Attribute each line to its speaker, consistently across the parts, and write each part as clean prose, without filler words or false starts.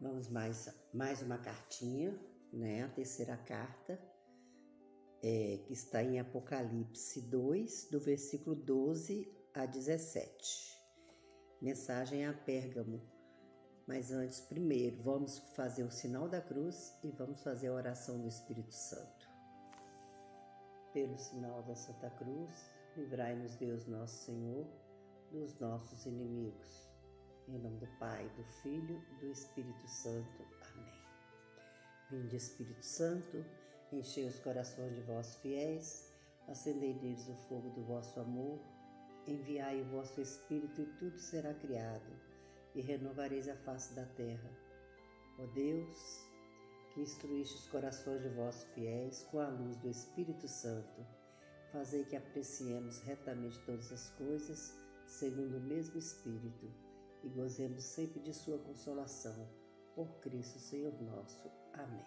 Speaker 1: Vamos mais uma cartinha, né? A terceira carta, que está em Apocalipse 2, do versículo 12 a 17. Mensagem a Pérgamo. Mas antes, primeiro, vamos fazer o sinal da cruz e vamos fazer a oração do Espírito Santo. Pelo sinal da Santa Cruz, livrai-nos Deus nosso Senhor dos nossos inimigos. Em nome do Pai, do Filho e do Espírito Santo. Amém. Vinde, Espírito Santo, enchei os corações de vossos fiéis, acendei neles o fogo do vosso amor, enviai o vosso Espírito e tudo será criado, e renovareis a face da terra. Ó Deus, que instruíste os corações de vossos fiéis com a luz do Espírito Santo, fazei que apreciemos retamente todas as coisas, segundo o mesmo Espírito, e gozemos sempre de sua consolação, por Cristo Senhor nosso. Amém.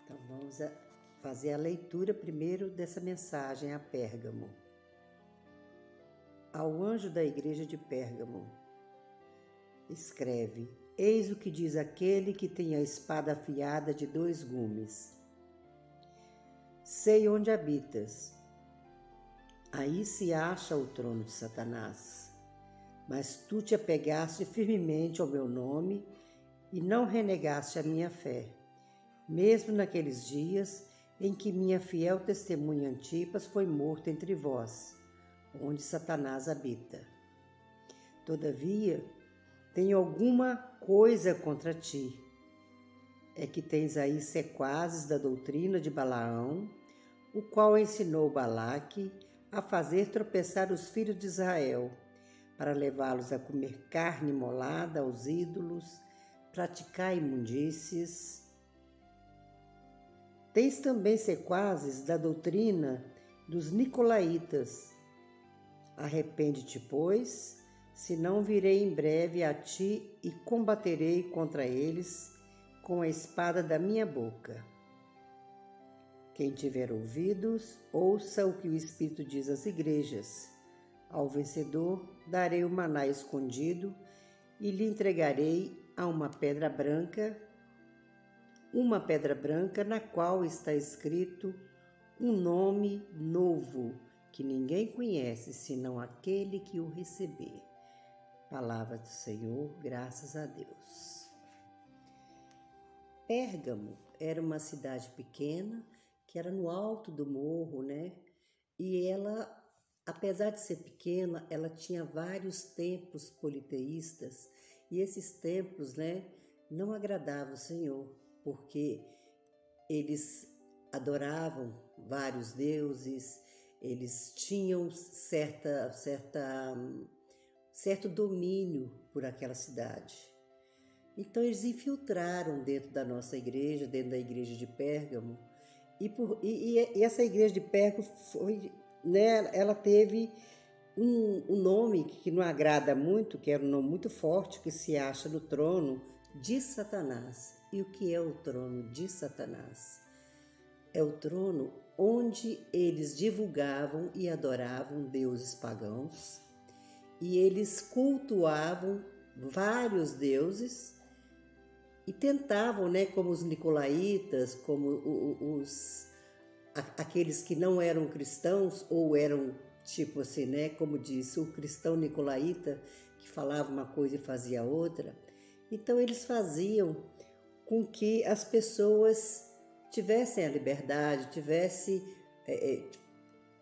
Speaker 1: Então vamos fazer a leitura primeiro dessa mensagem a Pérgamo. Ao anjo da igreja de Pérgamo, escreve: Eis o que diz aquele que tem a espada afiada de 2 gumes. Sei onde habitas. Aí se acha o trono de Satanás. Mas tu te apegaste firmemente ao meu nome e não renegaste a minha fé, mesmo naqueles dias em que minha fiel testemunha Antipas foi morta entre vós, onde Satanás habita. Todavia, tenho alguma coisa contra ti. É que tens aí sequazes da doutrina de Balaão, o qual ensinou Balaque a fazer tropeçar os filhos de Israel, para levá-los a comer carne imolada aos ídolos, praticar imundícies. Tens também sequazes da doutrina dos nicolaítas. Arrepende-te, pois, senão virei em breve a ti e combaterei contra eles com a espada da minha boca. Quem tiver ouvidos, ouça o que o Espírito diz às igrejas. Ao vencedor darei o maná escondido e lhe entregarei a uma pedra branca na qual está escrito um nome novo que ninguém conhece senão aquele que o receber. Palavra do Senhor, graças a Deus. Pérgamo era uma cidade pequena que era no alto do morro, né? E ela, apesar de ser pequena, ela tinha vários templos politeístas, e esses templos, né, não agradavam o Senhor, porque eles adoravam vários deuses, eles tinham certo domínio por aquela cidade. Então eles infiltraram dentro da nossa igreja, dentro da igreja de Pérgamo, e essa igreja de Pérgamo foi, né, ela teve um nome que não agrada muito, que era um nome muito forte, que se acha no trono de Satanás. E o que é o trono de Satanás? É o trono onde eles divulgavam e adoravam deuses pagãos, e eles cultuavam vários deuses e tentavam, né, como os nicolaítas, como aqueles que não eram cristãos, ou eram tipo assim, né, como disse, o cristão nicolaíta, que falava uma coisa e fazia outra. Então eles faziam com que as pessoas tivessem a liberdade,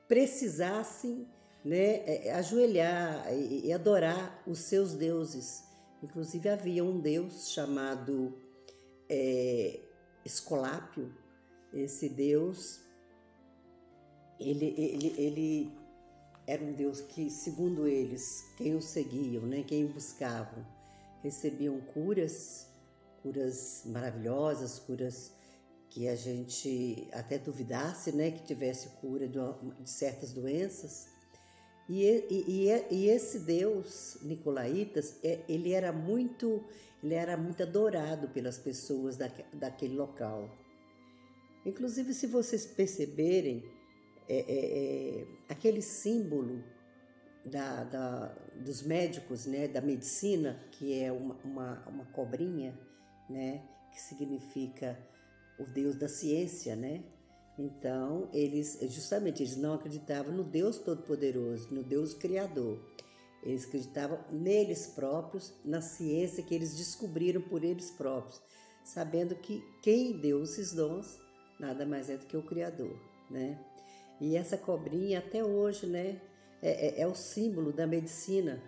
Speaker 1: precisassem, né, ajoelhar e adorar os seus deuses. Inclusive havia um deus chamado Esculápio. Esse deus, ele era um deus que, segundo eles, quem o seguiam, né, quem o buscavam, recebiam curas maravilhosas, curas que a gente até duvidasse, né, que tivesse cura de certas doenças. E esse deus nicolaítas, ele era muito adorado pelas pessoas daquele local. Inclusive, se vocês perceberem, aquele símbolo dos médicos, né, da medicina, que é uma cobrinha, né, que significa o Deus da ciência, né? Então, eles não acreditavam no Deus Todo-Poderoso, no Deus Criador. Eles acreditavam neles próprios, na ciência que eles descobriram por eles próprios, sabendo que quem deu esses dons nada mais é do que o Criador, né? E essa cobrinha até hoje, né, é o símbolo da medicina,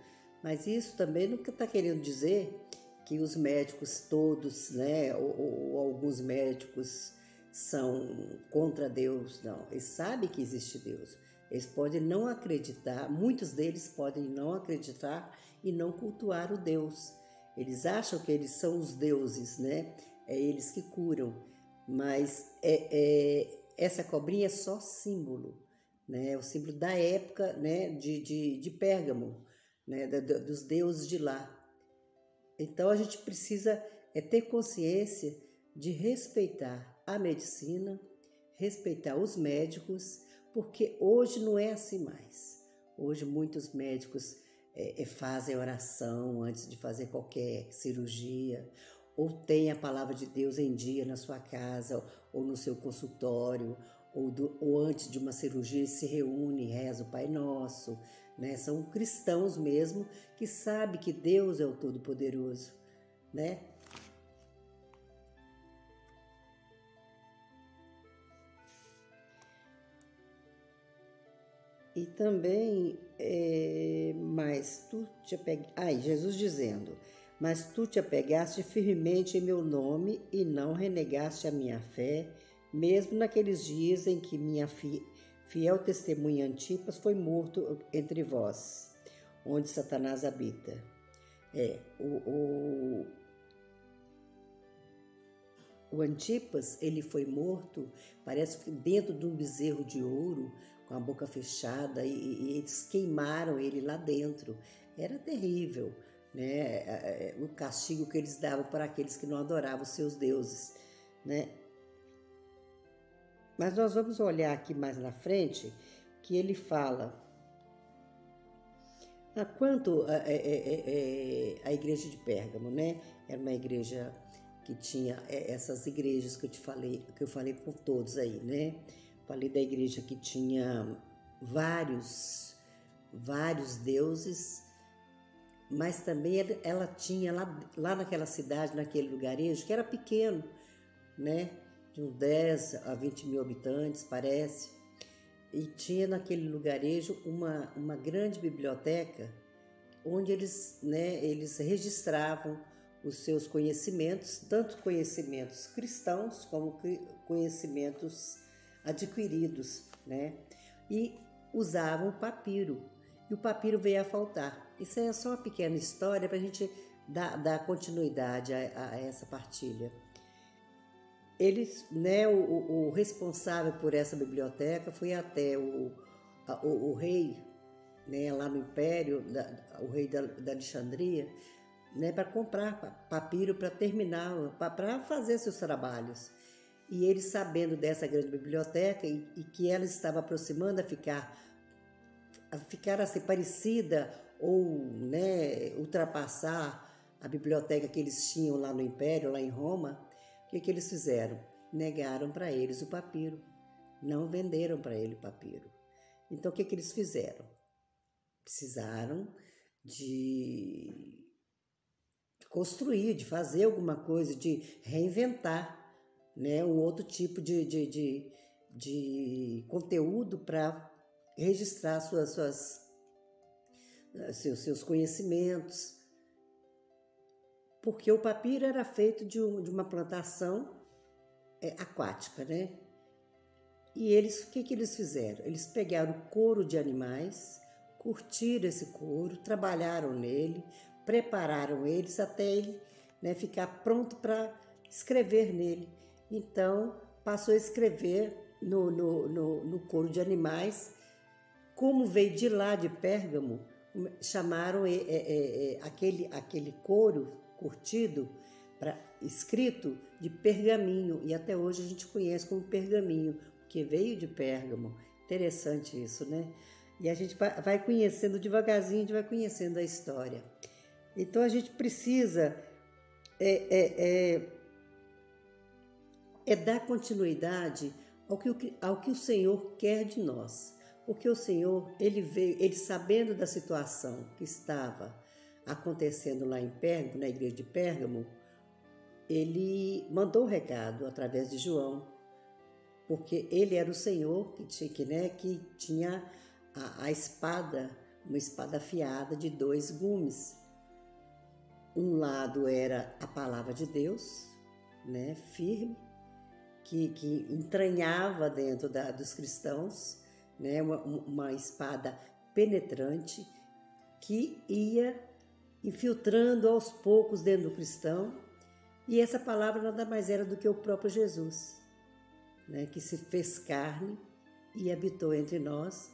Speaker 1: mas isso também não está querendo dizer que os médicos todos, né, ou alguns médicos são contra Deus, não. Eles sabem que existe Deus. Eles podem não acreditar, muitos deles podem não acreditar e não cultuar o Deus. Eles acham que eles são os deuses, né? É eles que curam, mas essa cobrinha é só símbolo, né? É o símbolo da época, né, de Pérgamo, né, dos deuses de lá. Então a gente precisa ter consciência de respeitar a medicina, respeitar os médicos, porque hoje não é assim mais. Hoje muitos médicos fazem oração antes de fazer qualquer cirurgia, ou tem a palavra de Deus em dia na sua casa, ou no seu consultório, ou antes de uma cirurgia se reúne e reza o Pai Nosso, né? São cristãos mesmo que sabem que Deus é o Todo-Poderoso, né? E também, Jesus dizendo, mas tu te apegaste firmemente em meu nome e não renegaste a minha fé, mesmo naqueles dias em que minha fiel testemunha Antipas foi morto entre vós, onde Satanás habita. O Antipas, ele foi morto, parece que dentro de um bezerro de ouro, com a boca fechada, e eles queimaram ele lá dentro. Era terrível, né? O castigo que eles davam para aqueles que não adoravam os seus deuses, né? Mas nós vamos olhar aqui mais na frente, que ele fala quanto a igreja de Pérgamo, né? Era uma igreja que tinha essas igrejas que eu falei por todos aí, né? Falei da igreja que tinha vários deuses, mas também ela tinha lá naquela cidade, naquele lugarejo, que era pequeno, né? De uns 10 a 20 mil habitantes, parece. E tinha naquele lugarejo uma grande biblioteca, onde eles registravam os seus conhecimentos, tanto conhecimentos cristãos como conhecimentos adquiridos, né? E usavam o papiro, e o papiro veio a faltar. Isso é só uma pequena história para a gente dar continuidade a essa partilha. Eles, né, o responsável por essa biblioteca foi até o rei, né, lá no Império, o rei da Alexandria, né, para comprar papiro para terminar, para fazer seus trabalhos. E ele, sabendo dessa grande biblioteca e que ela estava aproximando a ficar assim parecida ou, né, ultrapassar a biblioteca que eles tinham lá no Império, lá em Roma, o que eles fizeram? Negaram para eles o papiro, não venderam para ele o papiro. Então o que eles fizeram? Precisaram de construir, de fazer alguma coisa, de reinventar, né, um outro tipo de conteúdo para registrar seus conhecimentos, porque o papiro era feito de uma plantação aquática, né? E eles, o que eles fizeram? Eles pegaram couro de animais, curtiram esse couro, trabalharam nele, prepararam eles até ele, né, ficar pronto para escrever nele. Então, passou a escrever no couro de animais. Como veio de lá, de Pérgamo, chamaram aquele couro curtido, escrito, de pergaminho. E até hoje a gente conhece como pergaminho, porque veio de Pérgamo. Interessante isso, né? E a gente vai conhecendo devagarzinho, a gente vai conhecendo a história. Então a gente precisa dar continuidade ao que o Senhor quer de nós. Porque o Senhor, ele veio, ele sabendo da situação que estava acontecendo lá em Pérgamo, na igreja de Pérgamo, ele mandou o recado através de João, porque ele era o Senhor que tinha a espada, uma espada afiada de 2 gumes. Um lado era a palavra de Deus, né, firme, que entranhava dentro dos cristãos, né, uma espada penetrante que ia infiltrando aos poucos dentro do cristão. E essa palavra nada mais era do que o próprio Jesus, né, que se fez carne e habitou entre nós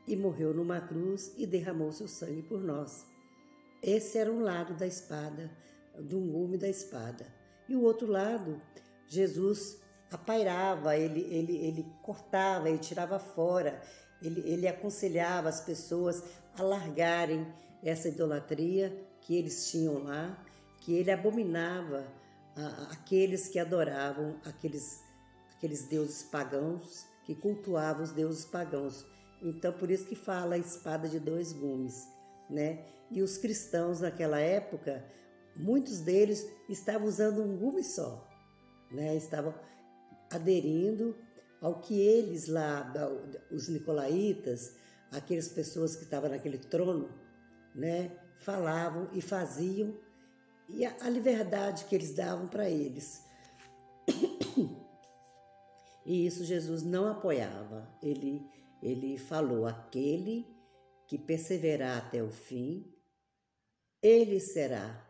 Speaker 1: e morreu numa cruz e derramou seu sangue por nós. Esse era um lado da espada, do gume da espada. E o outro lado, Jesus apairava, ele cortava, ele tirava fora, ele aconselhava as pessoas a largarem essa idolatria que eles tinham lá, que ele abominava aqueles que adoravam aqueles deuses pagãos, que cultuavam os deuses pagãos. Então, por isso que fala a espada de 2 gumes, né? E os cristãos naquela época, muitos deles estavam usando um gume só, né? Estavam aderindo ao que eles lá, os nicolaítas, aquelas pessoas que estavam naquele trono, né, falavam e faziam, e a liberdade que eles davam para eles. E isso Jesus não apoiava. Ele falou: aquele que perseverar até o fim, ele será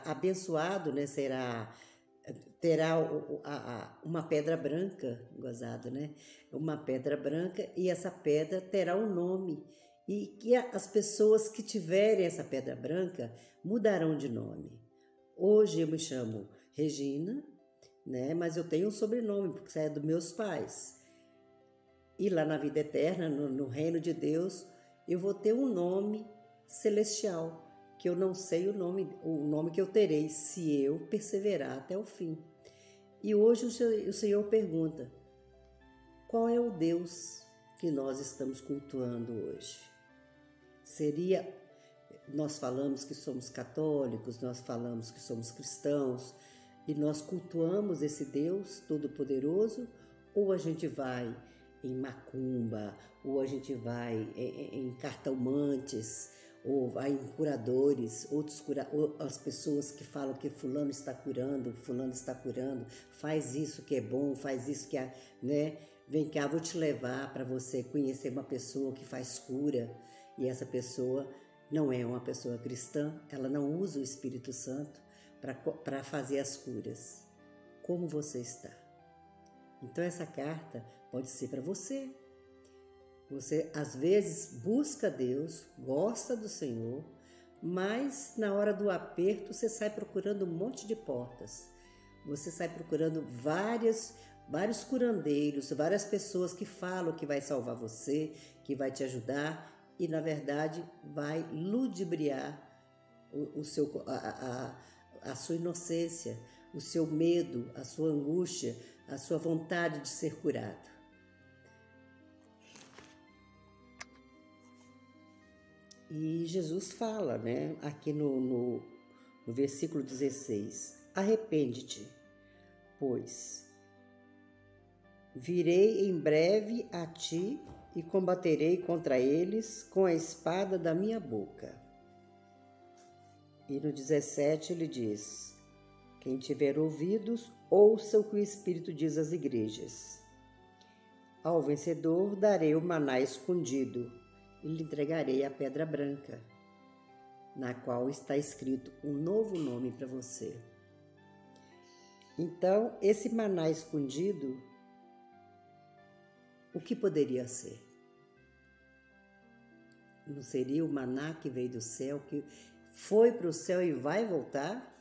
Speaker 1: abençoado, né? Terá uma pedra branca, gozado, né? Uma pedra branca, e essa pedra terá um nome. E que as pessoas que tiverem essa pedra branca mudarão de nome. Hoje eu me chamo Regina, né? Mas eu tenho um sobrenome, porque isso é dos meus pais. E lá na vida eterna, no reino de Deus, eu vou ter um nome celestial, que eu não sei o nome que eu terei se eu perseverar até o fim. E hoje o Senhor pergunta: qual é o Deus que nós estamos cultuando hoje? Nós falamos que somos católicos, nós falamos que somos cristãos, e nós cultuamos esse Deus Todo-Poderoso, ou a gente vai em macumba, ou a gente vai em cartomantes, ou vai em curadores, ou as pessoas que falam que fulano está curando, faz isso que é bom, faz isso que é, né? Vem cá, vou te levar para você conhecer uma pessoa que faz cura, e essa pessoa não é uma pessoa cristã, ela não usa o Espírito Santo para fazer as curas. Como você está? Então essa carta pode ser para você. Você às vezes busca Deus, gosta do Senhor, mas na hora do aperto você sai procurando um monte de portas. Você sai procurando vários curandeiros, várias pessoas que falam que vai salvar você, que vai te ajudar, e na verdade vai ludibriar a sua inocência, o seu medo, a sua angústia, a sua vontade de ser curado. E Jesus fala, né, aqui no versículo 16: arrepende-te, pois virei em breve a ti e combaterei contra eles com a espada da minha boca. E no 17 ele diz: quem tiver ouvidos, ouça o que o Espírito diz às igrejas. Ao vencedor darei o maná escondido e lhe entregarei a pedra branca, na qual está escrito um novo nome para você. Então, esse maná escondido, o que poderia ser? Não seria o maná que veio do céu, que foi para o céu e vai voltar?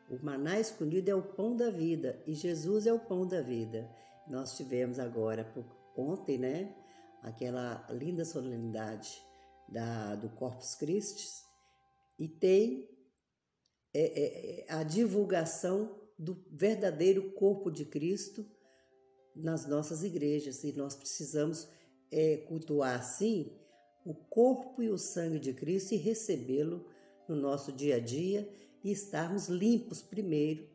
Speaker 1: O maná escondido é o pão da vida, e Jesus é o pão da vida. Nós tivemos agora, ontem, né, aquela linda solenidade do Corpus Christi, e tem a divulgação do verdadeiro corpo de Cristo nas nossas igrejas, e nós precisamos cultuar assim o corpo e o sangue de Cristo e recebê-lo no nosso dia a dia e estarmos limpos primeiro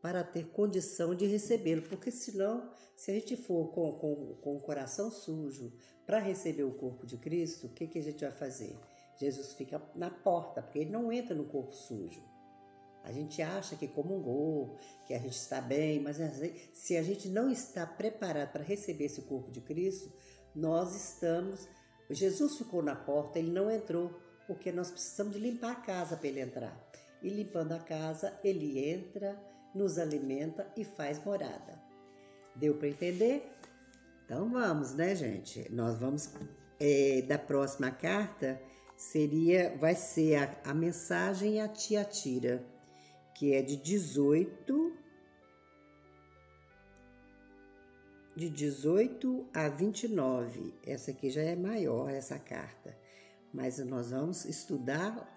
Speaker 1: para ter condição de recebê-lo, porque senão, se a gente for com o coração sujo para receber o corpo de Cristo, o que a gente vai fazer? Jesus fica na porta, porque ele não entra no corpo sujo. A gente acha que comungou, que a gente está bem, mas se a gente não está preparado para receber esse corpo de Cristo, nós estamos... Jesus ficou na porta, ele não entrou, porque nós precisamos de limpar a casa para ele entrar. E limpando a casa, ele entra, nos alimenta e faz morada. Deu para entender? Então vamos, né, gente? Nós vamos... da próxima carta vai ser a mensagem a Tiatira, que é de 18 a 29. Essa aqui já é maior, essa carta. Mas nós vamos estudar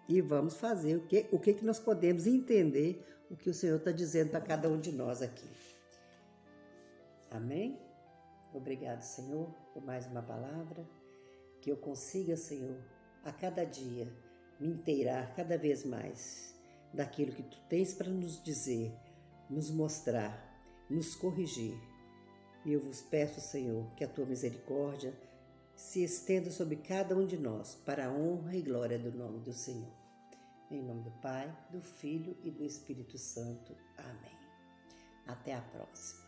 Speaker 1: e vamos fazer o que nós podemos entender o que o Senhor está dizendo para cada um de nós aqui. Amém? Obrigado, Senhor, por mais uma palavra. Que eu consiga, Senhor, a cada dia me inteirar cada vez mais daquilo que Tu tens para nos dizer, nos mostrar, nos corrigir. E eu vos peço, Senhor, que a Tua misericórdia se estenda sobre cada um de nós, para a honra e glória do nome do Senhor. Em nome do Pai, do Filho e do Espírito Santo. Amém. Até a próxima.